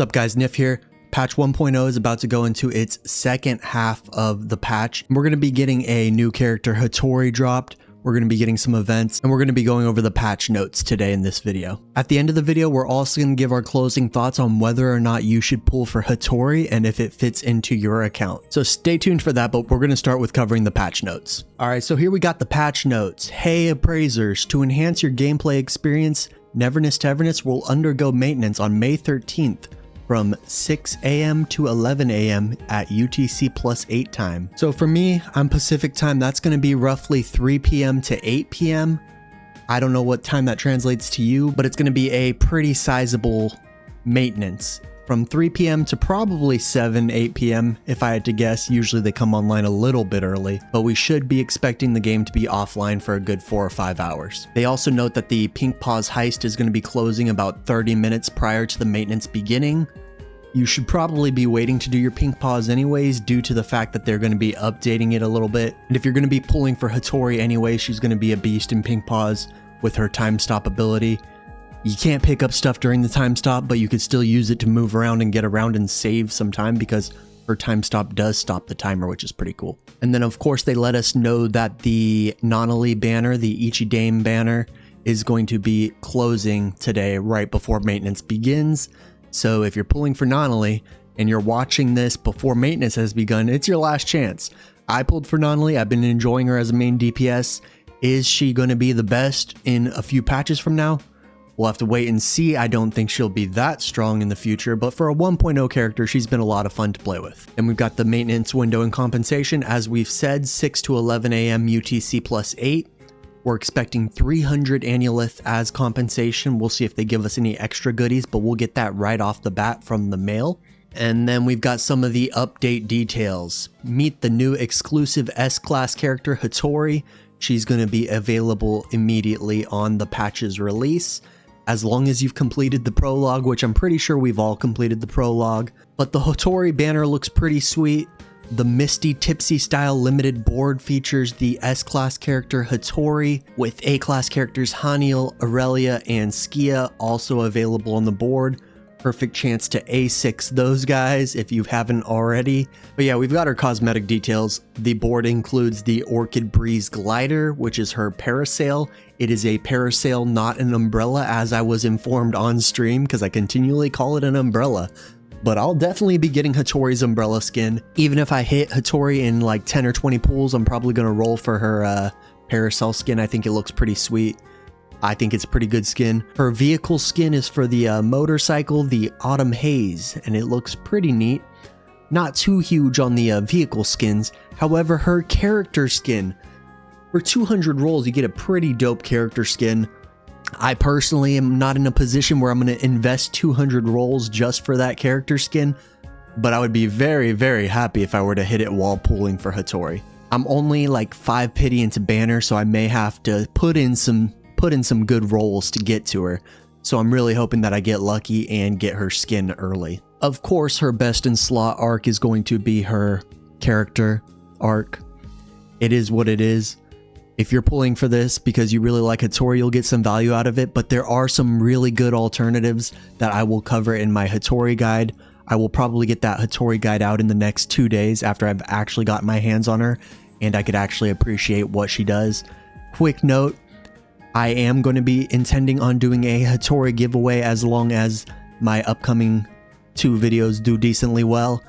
What's up guys, Nif here. Patch 1.0 is about to go into its second half of the patch. We're going to be getting a new character, Htorii, dropped. We're going to be getting some events, and we're going to be going over the patch notes today in this video. At the end of the video, we're also going to give our closing thoughts on whether or not you should pull for Htorii and if it fits into your account. So stay tuned for that, but we're going to start with covering the patch notes. Alright, so here we got the patch notes. Hey appraisers, to enhance your gameplay experience, Neverness to Everness will undergo maintenance on May 13th. From 6 a.m. to 11 a.m. at UTC plus 8 time. So for me, I'm Pacific time. That's going to be roughly 3 p.m. to 8 p.m. I don't know what time that translates to you, but it's going to be a pretty sizable maintenance from 3 p.m. to probably 8 p.m. if I had to guess. Usually they come online a little bit early, but we should be expecting the game to be offline for a good 4 or 5 hours. They also note that the Pink Paws heist is going to be closing about 30 minutes prior to the maintenance beginning. You should probably be waiting to do your Pink Paws anyways, due to the fact that they're going to be updating it a little bit. And if you're going to be pulling for Htorii anyway, she's going to be a beast in Pink Paws with her time stop ability. You can't pick up stuff during the time stop, but you could still use it to move around and get around and save some time because her time stop does stop the timer, which is pretty cool. And then of course they let us know that the Htorii banner, the Ichidame banner, is going to be closing today right before maintenance begins. So if you're pulling for Htorii and you're watching this before maintenance has begun, it's your last chance. I pulled for Htorii. I've been enjoying her as a main DPS. Is she going to be the best in a few patches from now? We'll have to wait and see. I don't think she'll be that strong in the future, but for a 1.0 character, she's been a lot of fun to play with. And we've got the maintenance window and compensation. As we've said, 6 to 11 a.m. UTC plus 8. We're expecting 300 Annulith as compensation. We'll see if they give us any extra goodies, but we'll get that right off the bat from the mail. And then we've got some of the update details. Meet the new exclusive S-Class character, Htorii. She's going to be available immediately on the patch's release, as long as you've completed the prologue, which I'm pretty sure we've all completed the prologue. But the HOTORI banner looks pretty sweet. The Misty Tipsy style limited board features the S-Class character Htorii, with A-Class characters Haniel, Aurelia, and Skia also available on the board. Perfect chance to A6 those guys if you haven't already. But yeah, we've got our cosmetic details. The board includes the Orchid Breeze glider, which is her parasail. It is a parasail, not an umbrella, as I was informed on stream, because I continually call it an umbrella. But I'll definitely be getting Htorii's umbrella skin. Even if I hit Htorii in like 10 or 20 pulls, I'm probably going to roll for her parasail skin. I think it looks pretty sweet. I think it's pretty good skin. Her vehicle skin is for the motorcycle, the Autumn Haze, and it looks pretty neat. Not too huge on the vehicle skins. However, her character skin, for 200 rolls, you get a pretty dope character skin. I personally am not in a position where I'm going to invest 200 rolls just for that character skin, but I would be very, very happy if I were to hit it while pulling for Htorii. I'm only like 5 pity into banner, so I may have to put in some good rolls to get to her. So I'm really hoping that I get lucky and get her skin early. Of course, her best in slot arc is going to be her character arc. It is what it is. If you're pulling for this because you really like Htorii, you'll get some value out of it, but there are some really good alternatives that I will cover in my Htorii guide. I will probably get that Htorii guide out in the next 2 days after I've actually gotten my hands on her and I could actually appreciate what she does. Quick note, I am going to be intending on doing a Htorii giveaway as long as my upcoming 2 videos do decently well.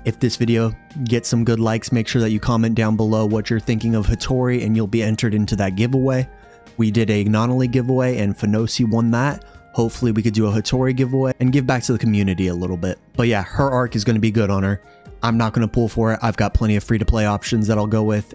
If this video gets some good likes, make sure that you comment down below what you're thinking of Htorii and you'll be entered into that giveaway. We did a Htorii giveaway and Fenosi won that. Hopefully we could do a Htorii giveaway and give back to the community a little bit. But yeah, her arc is going to be good on her. I'm not going to pull for it. I've got plenty of free-to-play options that I'll go with.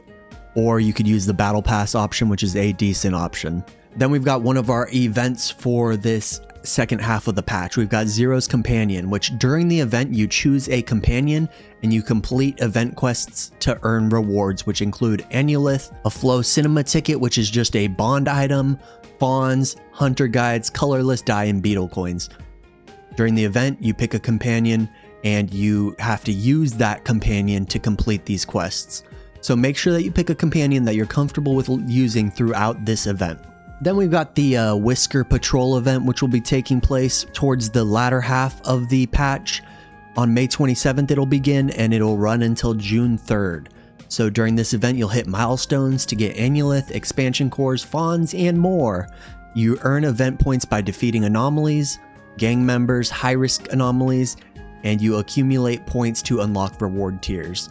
Or you could use the Battle Pass option, which is a decent option. Then we've got one of our events for this second half of the patch. We've got Zero's Companion, which during the event you choose a companion and you complete event quests to earn rewards, which include Annulith, a Flow Cinema ticket, which is just a bond item, fawns, hunter guides, colorless dye, and beetle coins. During the event, you pick a companion and you have to use that companion to complete these quests. So make sure that you pick a companion that you're comfortable with using throughout this event. Then we've got the Whisker Patrol event, which will be taking place towards the latter half of the patch. On May 27th it'll begin, and it'll run until June 3rd. So during this event you'll hit milestones to get Annulith, expansion cores, fawns, and more. You earn event points by defeating anomalies, gang members, high-risk anomalies, and you accumulate points to unlock reward tiers.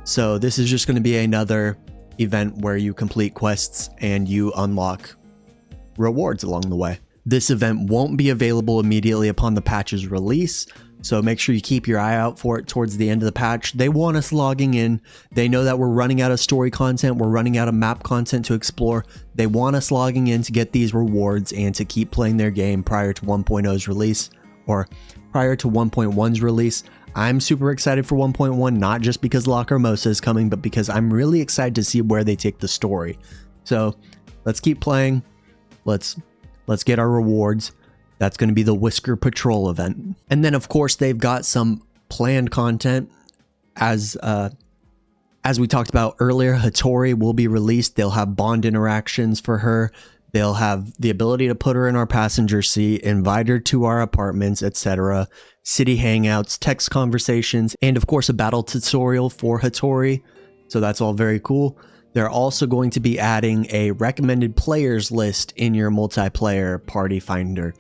So this is just going to be another event where you complete quests and you unlock rewards along the way. This event won't be available immediately upon the patch's release, so make sure you keep your eye out for it towards the end of the patch. They want us logging in. They know that we're running out of story content, we're running out of map content to explore. They want us logging in to get these rewards and to keep playing their game prior to 1.0's release, or prior to 1.1's release. I'm super excited for 1.1, not just because Lacrimosa is coming, but because I'm really excited to see where they take the story. So let's keep playing. Let's get our rewards. That's going to be the Whisker Patrol event. And then of course they've got some planned content. As we talked about earlier, Htorii will be released. They'll have bond interactions for her. They'll have the ability to put her in our passenger seat, invite her to our apartments, etc. City hangouts, text conversations, and of course a battle tutorial for Htorii. So that's all very cool. They're also going to be adding a recommended players list in your multiplayer party finder.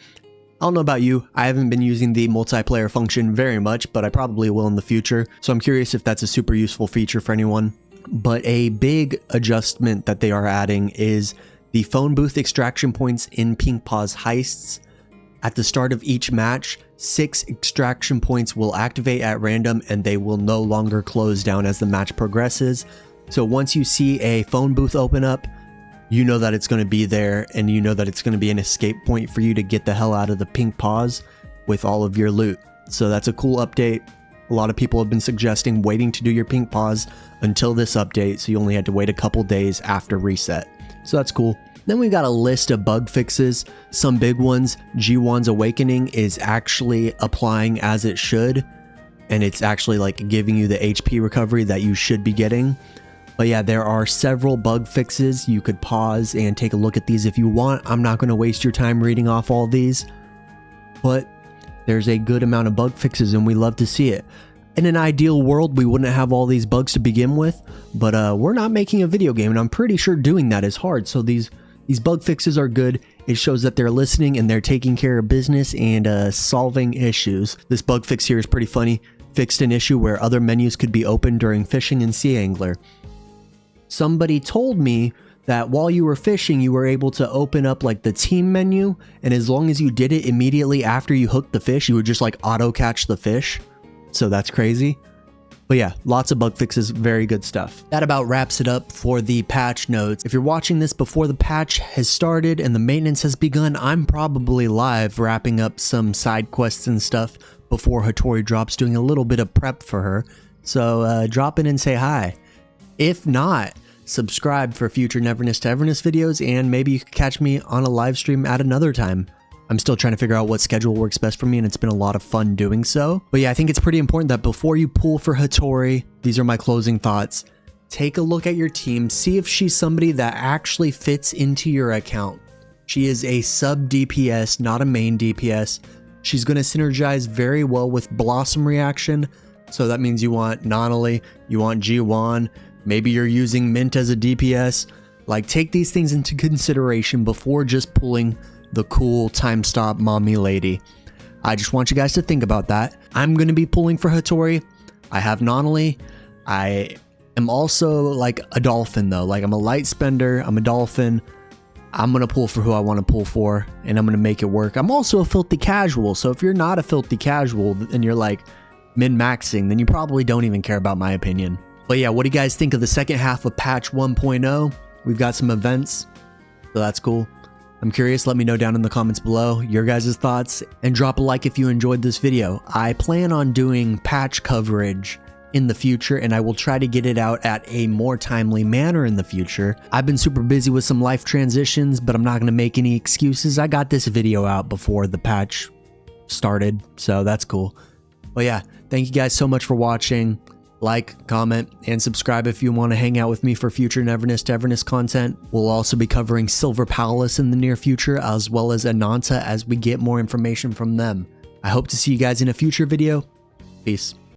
I don't know about you, I haven't been using the multiplayer function very much, but I probably will in the future, so I'm curious if that's a super useful feature for anyone. But a big adjustment that they are adding is the phone booth extraction points in Pink Paw's heists. At the start of each match, 6 extraction points will activate at random and they will no longer close down as the match progresses. So once you see a phone booth open up, you know that it's going to be there, and you know that it's going to be an escape point for you to get the hell out of the Pink Paws with all of your loot. So that's a cool update. A lot of people have been suggesting waiting to do your Pink Paws until this update, so you only had to wait a couple days after reset. So that's cool. Then we've got a list of bug fixes, some big ones. G1's Awakening is actually applying as it should, and it's actually like giving you the HP recovery that you should be getting. But yeah, there are several bug fixes. You could pause and take a look at these if you want. I'm not going to waste your time reading off all these, but there's a good amount of bug fixes and we love to see it. In an ideal world, we wouldn't have all these bugs to begin with, but we're not making a video game, and I'm pretty sure doing that is hard. So these bug fixes are good. It shows that they're listening and they're taking care of business and solving issues. This bug fix here is pretty funny. Fixed an issue where other menus could be opened during fishing in Sea Angler. Somebody told me that while you were fishing, you were able to open up like the team menu, and as long as you did it immediately after you hooked the fish, you would just like auto catch the fish. So that's crazy. But yeah, lots of bug fixes, very good stuff. That about wraps it up for the patch notes. If you're watching this before the patch has started and the maintenance has begun, I'm probably live wrapping up some side quests and stuff before Htorii drops, doing a little bit of prep for her. So drop in and say hi. If not, subscribe for future Neverness to Everness videos, and maybe you could catch me on a live stream at another time. I'm still trying to figure out what schedule works best for me, and it's been a lot of fun doing so. But yeah, I think it's pretty important that before you pull for Htorii, these are my closing thoughts, take a look at your team, see if she's somebody that actually fits into your account. She is a sub DPS, not a main DPS. She's going to synergize very well with Blossom Reaction, so that means you want Nonali, you want G1, maybe you're using Mint as a DPS. Like, take these things into consideration before just pulling the cool time stop mommy lady. I just want you guys to think about that. I'm going to be pulling for Htorii. I have Nonali. I am also like a dolphin though. Like, I'm a light spender. I'm a dolphin. I'm going to pull for who I want to pull for, and I'm going to make it work. I'm also a filthy casual. So if you're not a filthy casual and you're like min-maxing, then you probably don't even care about my opinion. But yeah, what do you guys think of the second half of patch 1.0? We've got some events, so that's cool. I'm curious, let me know down in the comments below your guys' thoughts, and drop a like if you enjoyed this video. I plan on doing patch coverage in the future, and I will try to get it out at a more timely manner in the future. I've been super busy with some life transitions, but I'm not going to make any excuses. I got this video out before the patch started, so that's cool. But yeah, thank you guys so much for watching. Like, comment, and subscribe if you want to hang out with me for future Neverness to Everness content. We'll also be covering Silver Palace in the near future, as well as Ananta as we get more information from them. I hope to see you guys in a future video. Peace.